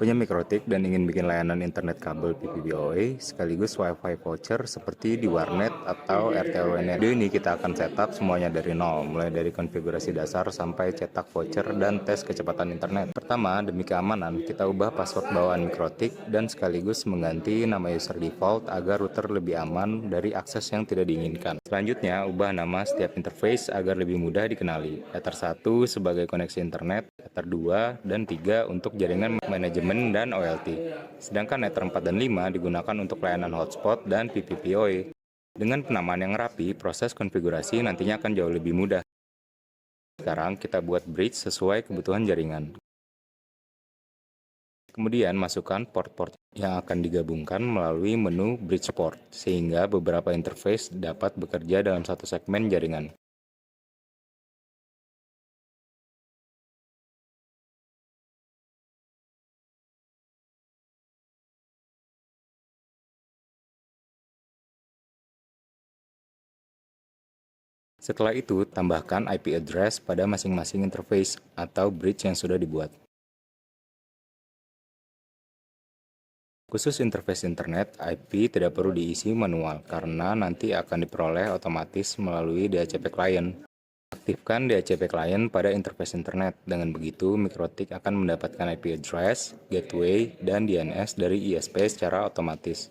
Punya mikrotik dan ingin bikin layanan internet kabel PPPoE sekaligus WiFi voucher seperti di warnet atau RTONet. Video ini kita akan setup semuanya dari nol, mulai dari konfigurasi dasar sampai cetak voucher dan tes kecepatan internet. Pertama, demi keamanan, kita ubah password bawaan mikrotik dan sekaligus mengganti nama user default agar router lebih aman dari akses yang tidak diinginkan. Selanjutnya, ubah nama setiap interface agar lebih mudah dikenali. Ether 1 sebagai koneksi internet, Ether 2 dan 3 untuk jaringan manajemen dan OLT. Sedangkan Ether 4 dan 5 digunakan untuk layanan hotspot dan PPPoE. Dengan penamaan yang rapi, proses konfigurasi nantinya akan jauh lebih mudah. Sekarang kita buat bridge sesuai kebutuhan jaringan. Kemudian masukkan port-port yang akan digabungkan melalui menu bridge port, sehingga beberapa interface dapat bekerja dalam satu segmen jaringan. Setelah itu, tambahkan IP address pada masing-masing interface atau bridge yang sudah dibuat. Khusus interface internet, IP tidak perlu diisi manual karena nanti akan diperoleh otomatis melalui DHCP client. Aktifkan DHCP client pada interface internet. Dengan begitu, mikrotik akan mendapatkan IP address, gateway, dan DNS dari ISP secara otomatis.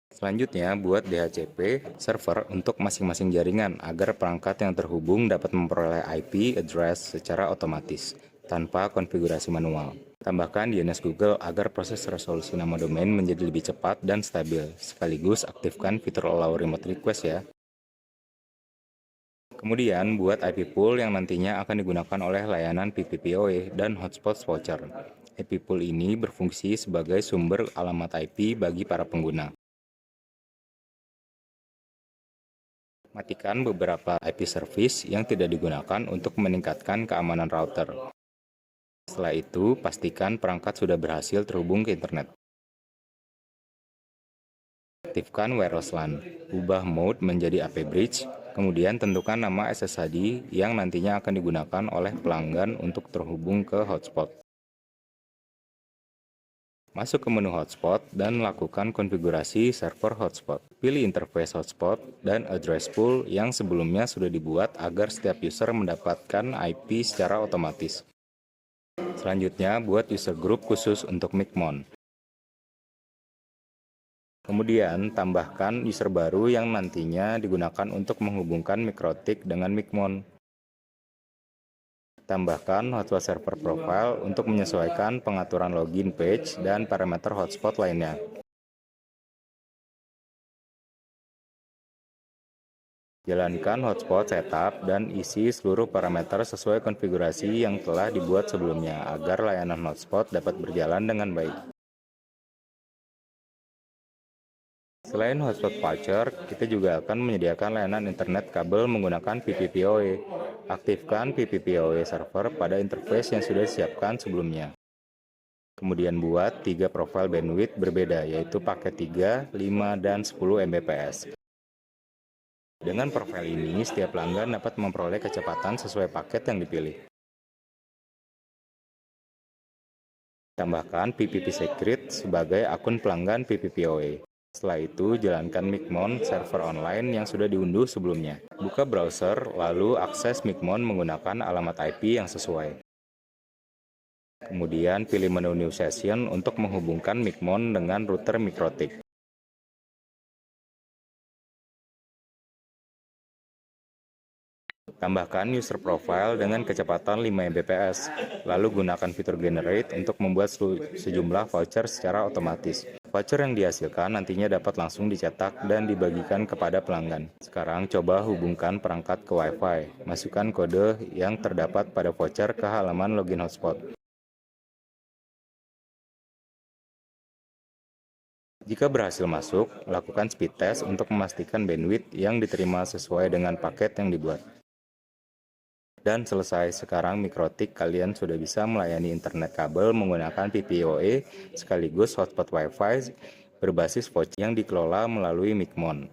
Selanjutnya, buat DHCP server untuk masing-masing jaringan agar perangkat yang terhubung dapat memperoleh IP address secara otomatis, tanpa konfigurasi manual. Tambahkan DNS Google agar proses resolusi nama domain menjadi lebih cepat dan stabil, sekaligus aktifkan fitur Allow Remote Request ya. Kemudian, buat IP pool yang nantinya akan digunakan oleh layanan PPPoE dan hotspot voucher. IP pool ini berfungsi sebagai sumber alamat IP bagi para pengguna. Matikan beberapa IP service yang tidak digunakan untuk meningkatkan keamanan router. Setelah itu, pastikan perangkat sudah berhasil terhubung ke internet. Aktifkan wireless LAN, ubah mode menjadi AP Bridge, kemudian tentukan nama SSID yang nantinya akan digunakan oleh pelanggan untuk terhubung ke hotspot. Masuk ke menu hotspot dan lakukan konfigurasi server hotspot. Pilih interface hotspot dan address pool yang sebelumnya sudah dibuat agar setiap user mendapatkan IP secara otomatis. Selanjutnya, buat user group khusus untuk Micmon. Kemudian, tambahkan user baru yang nantinya digunakan untuk menghubungkan mikrotik dengan Micmon. Tambahkan hotspot server profile untuk menyesuaikan pengaturan login page dan parameter hotspot lainnya. Jalankan hotspot setup dan isi seluruh parameter sesuai konfigurasi yang telah dibuat sebelumnya agar layanan hotspot dapat berjalan dengan baik. Selain hotspot voucher, kita juga akan menyediakan layanan internet kabel menggunakan PPPoE. Aktifkan PPPoE server pada interface yang sudah disiapkan sebelumnya. Kemudian buat 3 profil bandwidth berbeda, yaitu paket 3, 5, dan 10 Mbps. Dengan profil ini, setiap pelanggan dapat memperoleh kecepatan sesuai paket yang dipilih. Tambahkan PPP Secret sebagai akun pelanggan PPPoE. Setelah itu, jalankan Micmon server online yang sudah diunduh sebelumnya. Buka browser, lalu akses Micmon menggunakan alamat IP yang sesuai. Kemudian, pilih menu New Session untuk menghubungkan Micmon dengan router mikrotik. Tambahkan user profile dengan kecepatan 5 Mbps, lalu gunakan fitur Generate untuk membuat sejumlah voucher secara otomatis. Voucher yang dihasilkan nantinya dapat langsung dicetak dan dibagikan kepada pelanggan. Sekarang coba hubungkan perangkat ke Wi-Fi. Masukkan kode yang terdapat pada voucher ke halaman login hotspot. Jika berhasil masuk, lakukan speed test untuk memastikan bandwidth yang diterima sesuai dengan paket yang dibuat. Dan selesai, sekarang mikrotik kalian sudah bisa melayani internet kabel menggunakan PPoE sekaligus hotspot Wi-Fi berbasis voucher yang dikelola melalui Micmon.